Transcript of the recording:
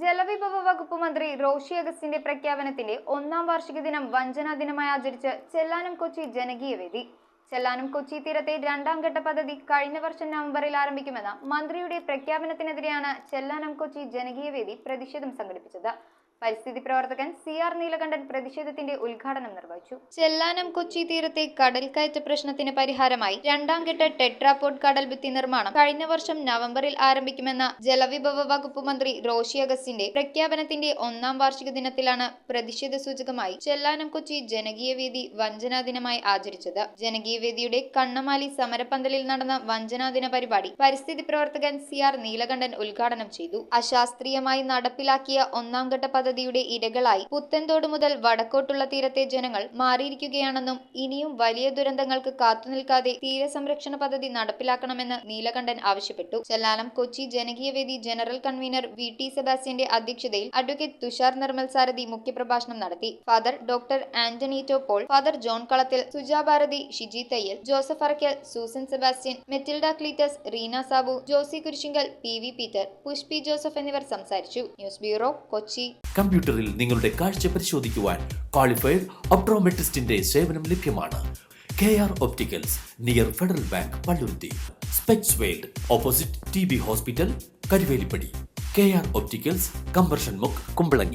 ജലവിഭവ വകുപ്പ് മന്ത്രി റോഷി അഗസ്റ്റിന്റെ പ്രഖ്യാപനത്തിന്റെ ഒന്നാം വാർഷിക ദിനം വഞ്ചനാ ദിനമായി ആചരിച്ച് ചെല്ലാനം കൊച്ചി ജനകീയവേദി. ചെല്ലാനം കൊച്ചി തീരത്തെ രണ്ടാം ഘട്ട പദ്ധതി കഴിഞ്ഞ വർഷം നവംബറിൽ ആരംഭിക്കുമെന്ന മന്ത്രിയുടെ പ്രഖ്യാപനത്തിനെതിരെയാണ് ചെല്ലാനം കൊച്ചി ജനകീയവേദി പ്രതിഷേധം സംഘടിപ്പിച്ചത്. പരിസ്ഥിതി പ്രവർത്തകൻ CR നീലകണ്ഠൻ പ്രതിഷേധത്തിന്റെ ഉദ്ഘാടനം നിർവഹിച്ചു. ചെല്ലാനം കൊച്ചി തീരത്തെ കടൽക്കയറ്റ പ്രശ്നത്തിന് പരിഹാരമായി രണ്ടാം ഘട്ട ടെട്രാപോഡ് കടൽഭിത്തി നിർമ്മാണം കഴിഞ്ഞ വർഷം നവംബറിൽ ആരംഭിക്കുമെന്ന ജലവിഭവ വകുപ്പ് മന്ത്രി റോഷി അഗസ്റ്റിന്റെ പ്രഖ്യാപനത്തിന്റെ ഒന്നാം വാർഷിക ദിനത്തിലാണ് പ്രതിഷേധ സൂചകമായി ചെല്ലാനം കൊച്ചി ജനകീയവേദി വഞ്ചനാ ദിനമായി ആചരിച്ചത്. ജനകീയവേദിയുടെ കണ്ണമാലി സമരപ്പന്തലിൽ നടന്ന വഞ്ചനാ ദിന പരിപാടി പരിസ്ഥിതി പ്രവർത്തകൻ CR നീലകണ്ഠൻ ഉദ്ഘാടനം ചെയ്തു. അശാസ്ത്രീയമായി നടപ്പിലാക്കിയ ഒന്നാം ഘട്ട പദ്ധതിയുടെ ഇരകളായി പുത്തൻതോട് മുതൽ വടക്കോട്ടുള്ള തീരത്തെ ജനങ്ങൾ മാറിയിരിക്കുകയാണെന്നും ഇനിയും വലിയ ദുരന്തങ്ങൾക്ക് കാത്തുനിൽക്കാതെ തീരസംരക്ഷണ പദ്ധതി നടപ്പിലാക്കണമെന്ന് നീലകണ്ഠൻ ആവശ്യപ്പെട്ടു. ചെല്ലാനം കൊച്ചി ജനകീയവേദി ജനറൽ കൺവീനർ VT സെബാസ്റ്റ്യന്റെ അധ്യക്ഷതയിൽ അഡ്വക്കേറ്റ് തുഷാർ നിർമ്മൽ സാരഥി മുഖ്യപ്രഭാഷണം നടത്തി. Father doctor Antony Toppol, father John Kalathil, Suja Bharathi, Shiji Thayyil, Joseph Arakkal, Susan Sebastian, Metilda Cleetus, Reena Sabu, Josy Kurisinkal, PV Peter, Pushpi Joseph എന്നിവർ സംസാരിച്ചു. News bureau, Kochi. കമ്പ്യൂട്ടറിൽ നിങ്ങളുടെ കാഴ്ച പരിശോധിക്കുവാൻ ക്വാളിഫൈഡ് ഒപ്ട്രോമെട്രിസ്റ്റിന്റെ സേവനം ലഭ്യമാണ്. KR opticals, near Federal Bank, Palluruthy. Specs world, opposite TB hospital, Karuvelipady. KR opticals, combustion മുക്ക്, കുമ്പളങ്ങി.